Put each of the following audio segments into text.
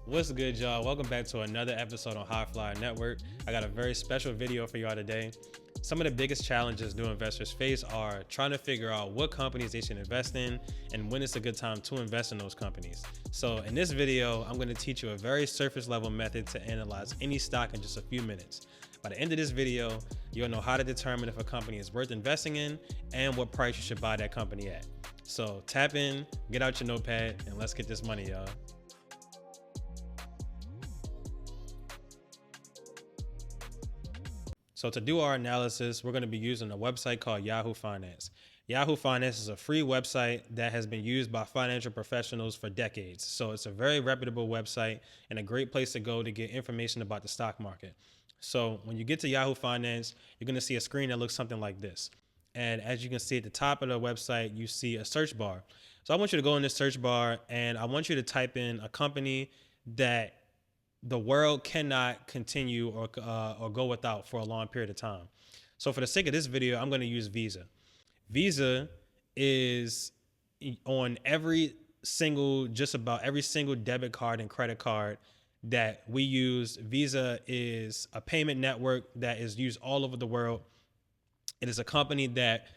What's good, y'all? Welcome back to another episode on High Flyer Network. I got a very special video for y'all today. Some of the biggest challenges new investors face are trying to figure out what companies they should invest in and when it's a good time to invest in those companies. So in this video, I'm going to teach you a very surface level method to analyze any stock in just a few minutes. By the end of this video, you'll know how to determine if a company is worth investing in and what price you should buy that company at. So tap in, get out your notepad, and let's get this money, y'all. So to do our analysis, we're going to be using a website called Yahoo Finance. Yahoo Finance is a free website that has been used by financial professionals for decades. So it's a very reputable website and a great place to go to get information about the stock market. So when you get to Yahoo Finance, you're going to see a screen that looks something like this. And as you can see at the top of the website, you see a search bar. So I want you to go in this search bar and I want you to type in a company that the world cannot continue or go without for a long period of time. So for the sake of this video, I'm going to use Visa. Visa is on just about every single debit card and credit card that we use. Visa is a payment network that is used all over the world. It is a company that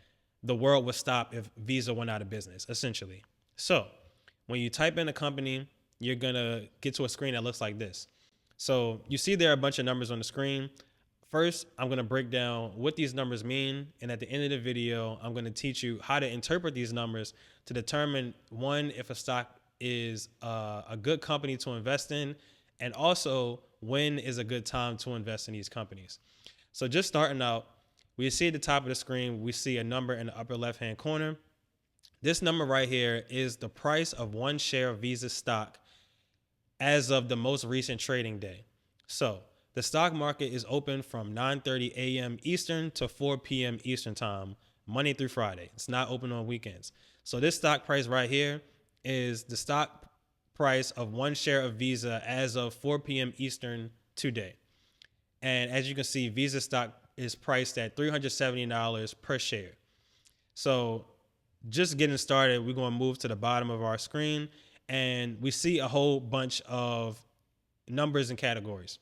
the world would stop if Visa went out of business, essentially. So when you type in a company, you're going to get to a screen that looks like this. So you see there are a bunch of numbers on the screen. First, I'm going to break down what these numbers mean. And at the end of the video, I'm going to teach you how to interpret these numbers to determine, one, if a stock is a good company to invest in, and also when is a good time to invest in these companies. So just starting out, we see at the top of the screen, we see a number in the upper left-hand corner. This number right here is the price of one share of Visa stock as of the most recent trading day. So the stock market is open from 9:30 a.m. Eastern to 4 p.m. Eastern time, Monday through Friday. It's not open on weekends. So this stock price right here is the stock price of one share of Visa as of 4 p.m. Eastern today. And as you can see, Visa stock is priced at $370 per share. So just getting started, we're going to move to the bottom of our screen and we see a whole bunch of numbers and categories.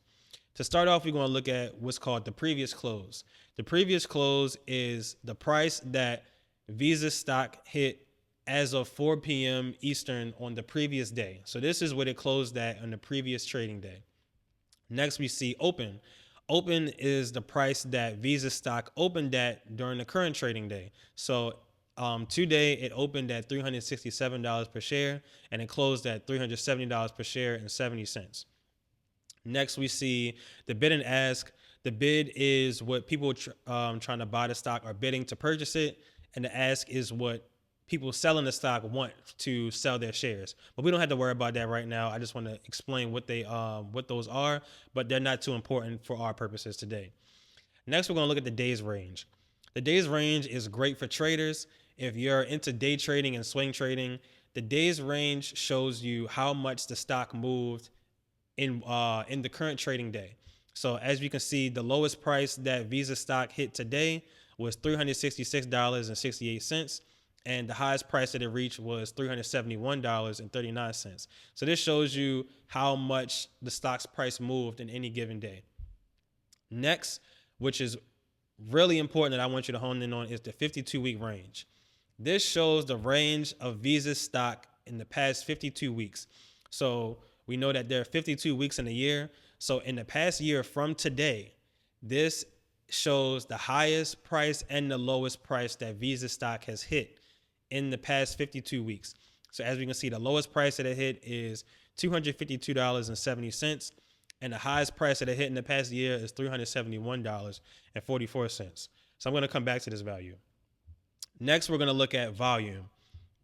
To start off, we're going to look at what's called the previous close. The previous close is the price that Visa stock hit as of 4 p.m. Eastern on the previous day. So this is what it closed at on the previous trading day. Next, we see open. Open is the price that Visa stock opened at during the current trading day. So today it opened at $367 per share and it closed at $370 per share and 70 cents. Next, we see the bid and ask. The bid is what people trying to buy the stock are bidding to purchase it, and the ask is what people selling the stock want to sell their shares. But we don't have to worry about that right now. I just want to explain what those are, but they're not too important for our purposes today. Next, we're going to look at the days range. The days range is great for traders. If you're into day trading and swing trading, the days range shows you how much the stock moved in the current trading day. So as you can see, the lowest price that Visa stock hit today was $366.68. And the highest price that it reached was $371.39. So this shows you how much the stock's price moved in any given day. Next, which is really important that I want you to hone in on, is the 52-week range. This shows the range of Visa stock in the past 52 weeks. So we know that there are 52 weeks in a year. So in the past year from today, this shows the highest price and the lowest price that Visa stock has hit in the past 52 weeks. So as we can see, the lowest price that it hit is $252.70. And the highest price that it hit in the past year is $371.44. So I'm going to come back to this value. Next, we're going to look at volume.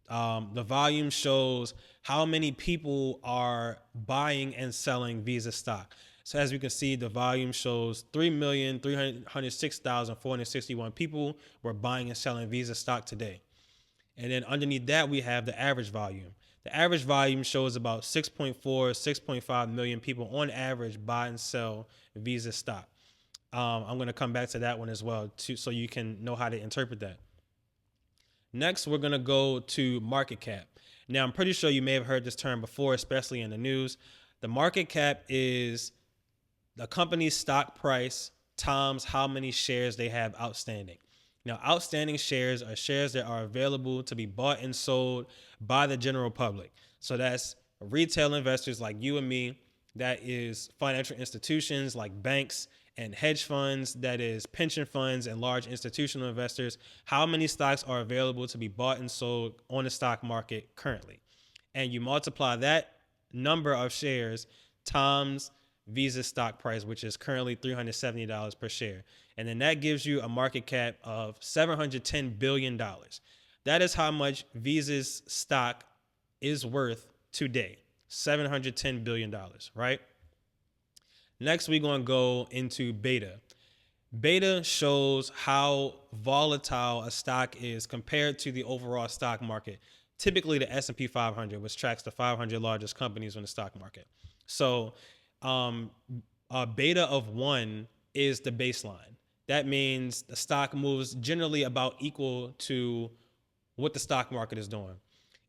The volume shows how many people are buying and selling Visa stock. So as we can see, the volume shows 3,306,461 people were buying and selling Visa stock today. And then underneath that, we have the average volume. The average volume shows about 6.5 million people on average buy and sell Visa stock. I'm going to come back to that one as well, so you can know how to interpret that. Next, we're going to go to market cap. Now, I'm pretty sure you may have heard this term before, especially in the news. The market cap is the company's stock price times how many shares they have outstanding. Now, outstanding shares are shares that are available to be bought and sold by the general public. So that's retail investors like you and me. That is financial institutions like banks and hedge funds. That is pension funds and large institutional investors. How many stocks are available to be bought and sold on the stock market currently? And you multiply that number of shares times Visa's stock price, which is currently $370 per share. And then that gives you a market cap of $710 billion. That is how much Visa's stock is worth today. $710 billion, right? Next, we're going to go into beta. Beta shows how volatile a stock is compared to the overall stock market. Typically, the S&P 500, which tracks the 500 largest companies on the stock market. So, a beta of 1 is the baseline. That means the stock moves generally about equal to what the stock market is doing.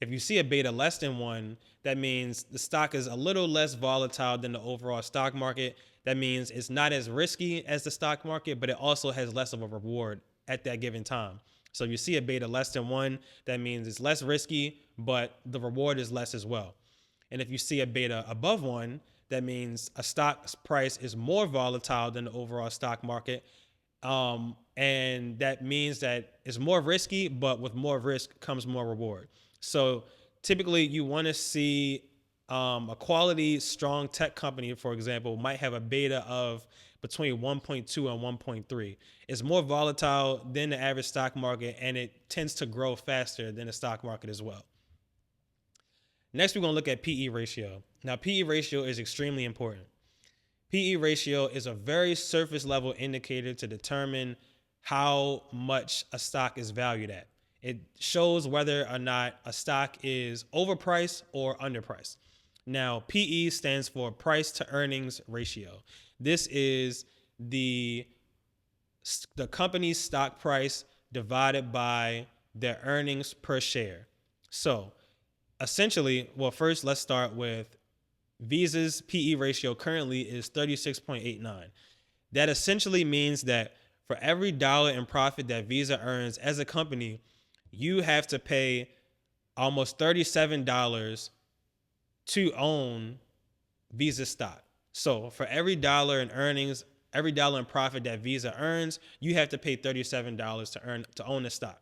If you see a beta less than 1, that means the stock is a little less volatile than the overall stock market. That means it's not as risky as the stock market, but it also has less of a reward at that given time. So if you see a beta less than 1, that means it's less risky, but the reward is less as well. And if you see a beta above 1, that means a stock's price is more volatile than the overall stock market. And that means that it's more risky, but with more risk comes more reward. So typically you want to see a quality, strong tech company, for example, might have a beta of between 1.2 and 1.3. It's more volatile than the average stock market, and it tends to grow faster than the stock market as well. Next, we're going to look at PE ratio. Now, PE ratio is extremely important. PE ratio is a very surface level indicator to determine how much a stock is valued at. It shows whether or not a stock is overpriced or underpriced. Now, PE stands for price to earnings ratio. This is the company's stock price divided by their earnings per share. So essentially, well, first let's start with Visa's PE ratio currently is 36.89. That essentially means that for every dollar in profit that Visa earns as a company, you have to pay almost $37 to own Visa stock. So for every dollar in earnings, every dollar in profit that Visa earns, you have to pay $37 to own the stock.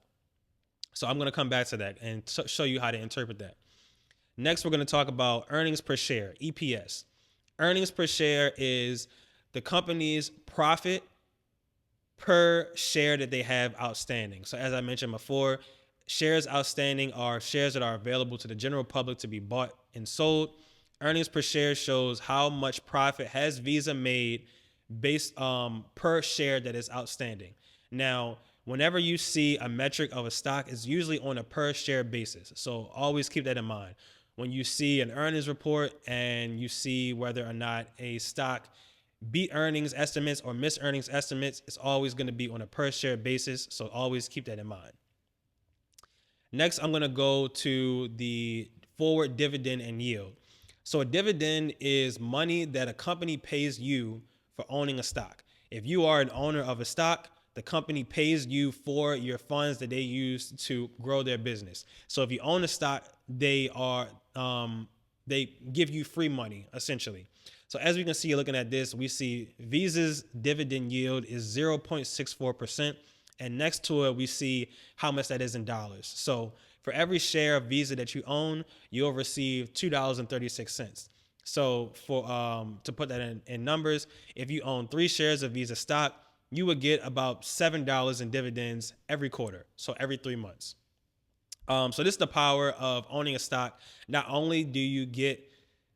So I'm going to come back to that and show you how to interpret that. Next, we're going to talk about earnings per share, EPS. Earnings per share is the company's profit per share that they have outstanding. So as I mentioned before, shares outstanding are shares that are available to the general public to be bought and sold. Earnings per share shows how much profit has Visa made based per share that is outstanding. Now, whenever you see a metric of a stock, it's usually on a per share basis. So always keep that in mind. When you see an earnings report and you see whether or not a stock beat earnings estimates or miss earnings estimates, it's always going to be on a per share basis. So always keep that in mind. Next, I'm going to go to the forward dividend and yield. So a dividend is money that a company pays you for owning a stock. If you are an owner of a stock, the company pays you for your funds that they use to grow their business. So if you own a stock, they give you free money, essentially. So as we can see, looking at this, we see Visa's dividend yield is 0.64%. And next to it, we see how much that is in dollars. So for every share of Visa that you own, you'll receive $2.36. So for to put that in numbers, if you own 3 shares of Visa stock, you would get about $7 in dividends every quarter. So every 3 months. So this is the power of owning a stock. Not only do you get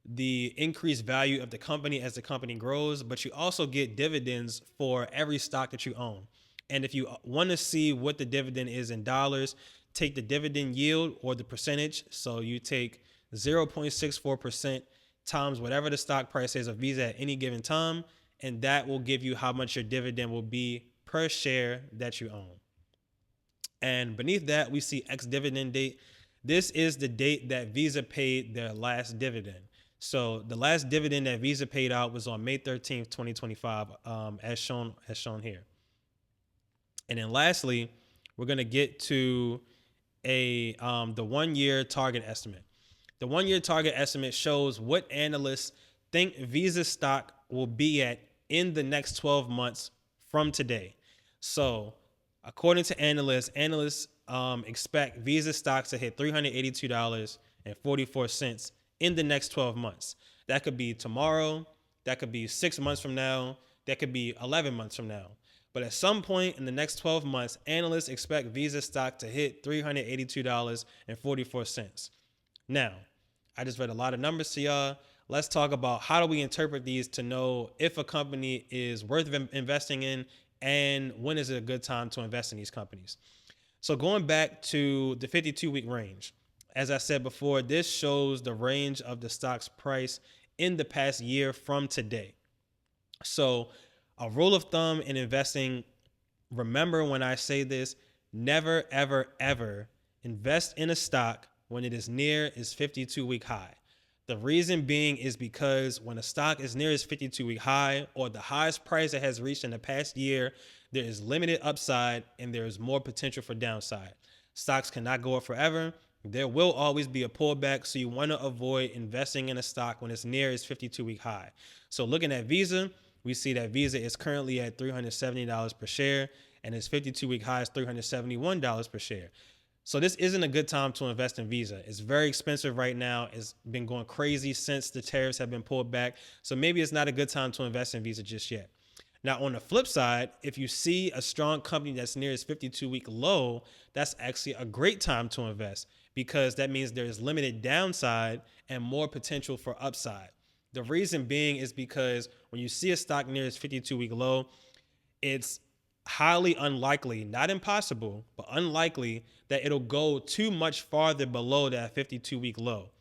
the increased value of the company as the company grows, but you also get dividends for every stock that you own. And if you want to see what the dividend is in dollars, take the dividend yield or the percentage. So you take 0.64% times whatever the stock price is of Visa at any given time, and that will give you how much your dividend will be per share that you own. And beneath that, we see ex-dividend date. This is the date that Visa paid their last dividend. So the last dividend that Visa paid out was on May 13th, 2025, as shown here. And then lastly, we're gonna get to the 1 year target estimate. The 1 year target estimate shows what analysts think Visa stock will be at in the next 12 months from today. So, according to analysts expect Visa stocks to hit $382.44 in the next 12 months. That could be tomorrow, that could be 6 months from now, that could be 11 months from now. But at some point in the next 12 months, analysts expect Visa stock to hit $382.44. Now, I just read a lot of numbers to y'all. Let's talk about how do we interpret these to know if a company is worth investing in and when is it a good time to invest in these companies. So going back to the 52-week range, as I said before, this shows the range of the stock's price in the past year from today. So a rule of thumb in investing, remember when I say this, never, ever, ever invest in a stock when it is near its 52-week high. The reason being is because when a stock is near its 52-week high or the highest price it has reached in the past year, there is limited upside and there is more potential for downside. Stocks cannot go up forever. There will always be a pullback, so you want to avoid investing in a stock when it's near its 52-week high. So looking at Visa, we see that Visa is currently at $370 per share and its 52-week high is $371 per share. So this isn't a good time to invest in Visa. It's very expensive right now. It's been going crazy since the tariffs have been pulled back. So maybe it's not a good time to invest in Visa just yet. Now, on the flip side, if you see a strong company that's near its 52-week low, that's actually a great time to invest because that means there is limited downside and more potential for upside. The reason being is because when you see a stock near its 52-week low, it's highly unlikely, not impossible, but unlikely that it'll go too much farther below that 52-week low.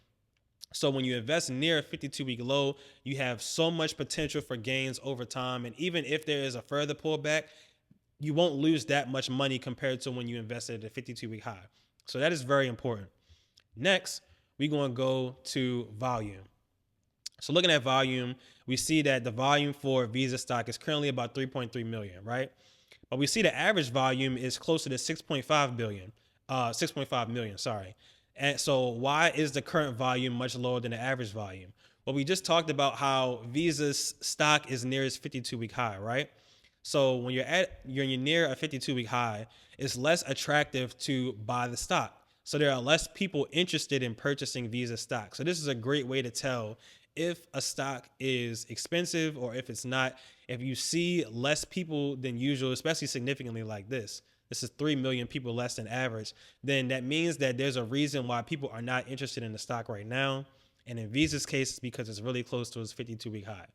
So when you invest near a 52-week low, you have so much potential for gains over time. And even if there is a further pullback, you won't lose that much money compared to when you invested at a 52-week high. So that is very important. Next, we're going to go to volume. So looking at volume, we see that the volume for Visa stock is currently about 3.3 million, right? But we see the average volume is closer to 6.5 million, sorry. And so why is the current volume much lower than the average volume? Well, we just talked about how Visa's stock is near its 52-week high, right? So when you're near a 52-week high, it's less attractive to buy the stock. So there are less people interested in purchasing Visa stock. So this is a great way to tell if a stock is expensive or if it's not. If you see less people than usual, especially significantly like this is 3 million people less than average, then that means that there's a reason why people are not interested in the stock right now. And in Visa's case, it's because it's really close to its 52-week high.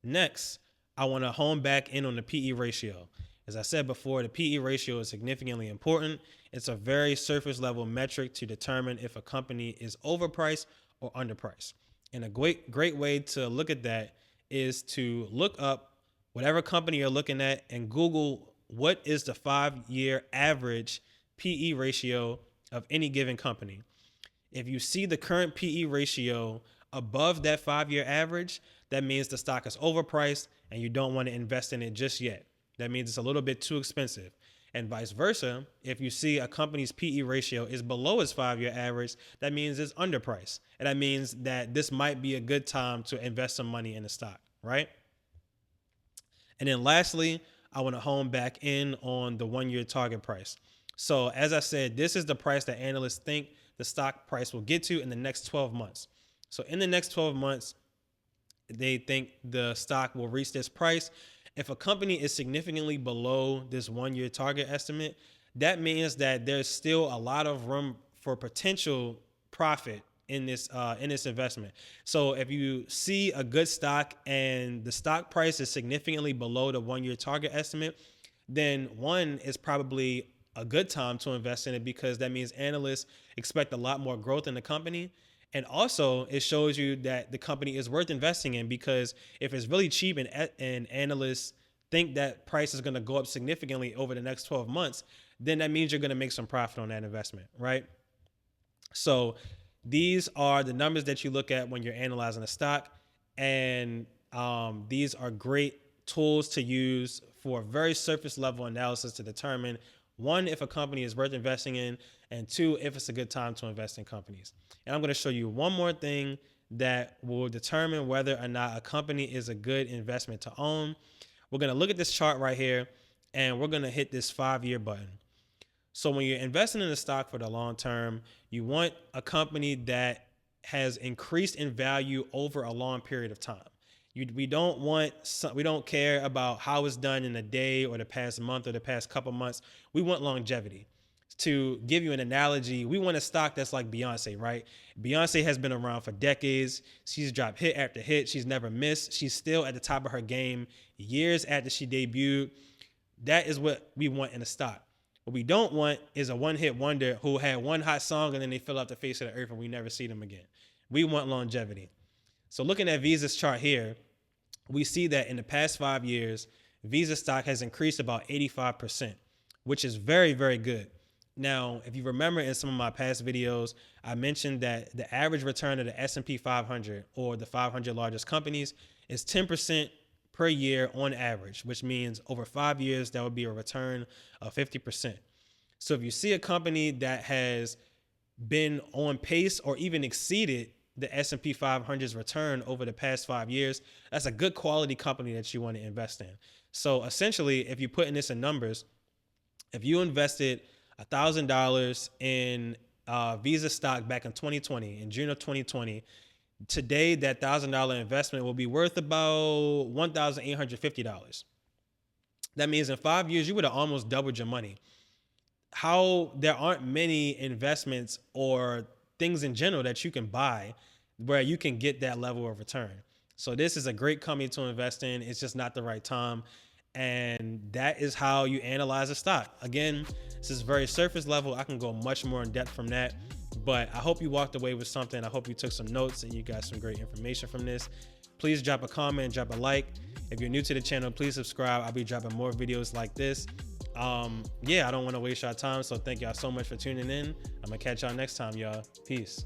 Next, I want to hone back in on the PE ratio. As I said before, the PE ratio is significantly important. It's a very surface level metric to determine if a company is overpriced or underpriced. And a great way to look at that is to look up whatever company you're looking at and Google what is the 5-year average PE ratio of any given company. If you see the current PE ratio above that 5-year average, that means the stock is overpriced and you don't want to invest in it just yet. That means it's a little bit too expensive. And vice versa, if you see a company's PE ratio is below its 5-year average, that means it's underpriced. And that means that this might be a good time to invest some money in the stock, right? And then lastly, I want to hone back in on the 1-year target price. So as I said, this is the price that analysts think the stock price will get to in the next 12 months. So in the next 12 months, they think the stock will reach this price. If a company is significantly below this 1-year target estimate, that means that there's still a lot of room for potential profit in this investment. So if you see a good stock and the stock price is significantly below the 1-year target estimate, then one is probably a good time to invest in it because that means analysts expect a lot more growth in the company. And also it shows you that the company is worth investing in because if it's really cheap and analysts think that price is going to go up significantly over the next 12 months, then that means you're going to make some profit on that investment, right? So These are the numbers that you look at when you're analyzing a stock, and these are great tools to use for very surface level analysis to determine, one, if a company is worth investing in, and two, if it's a good time to invest in companies. And I'm going to show you one more thing that will determine whether or not a company is a good investment to own. We're going to look at this chart right here, and we're going to hit this 5-year button. So when you're investing in a stock for the long term, you want a company that has increased in value over a long period of time. We don't care about how it's done in a day or the past month or the past couple months. We want longevity. To give you an analogy, we want a stock that's like Beyonce, right? Beyonce has been around for decades. She's dropped hit after hit. She's never missed. She's still at the top of her game years after she debuted. That is what we want in a stock. What we don't want is a one-hit wonder who had one hot song and then they fill out the face of the earth and we never see them again. We want longevity. So looking at Visa's chart here, we see that in the past 5 years, Visa stock has increased about 85%, which is very, very good. Now, if you remember in some of my past videos, I mentioned that the average return of the S&P 500 or the 500 largest companies is 10% per year on average, which means over 5 years, that would be a return of 50%. So if you see a company that has been on pace or even exceeded the S&P 500's return over the past 5 years, that's a good quality company that you want to invest in. So essentially, if you put in this in numbers, if you invested $1,000 in Visa stock back in 2020, in June of 2020, today that $1,000 investment will be worth about $1,850. That means in 5 years, you would have almost doubled your money. How there aren't many investments or things in general that you can buy where you can get that level of return. So this is a great company to invest in. It's just not the right time. And that is how you analyze a stock. Again, this is very surface level. I can go much more in depth from that, but I hope you walked away with something. I hope you took some notes and you got some great information from this. Please drop a comment, drop a like. If you're new to the channel, please subscribe. I'll be dropping more videos like this. I don't want to waste your time. So thank y'all so much for tuning in. I'm gonna catch y'all next time, y'all. Peace.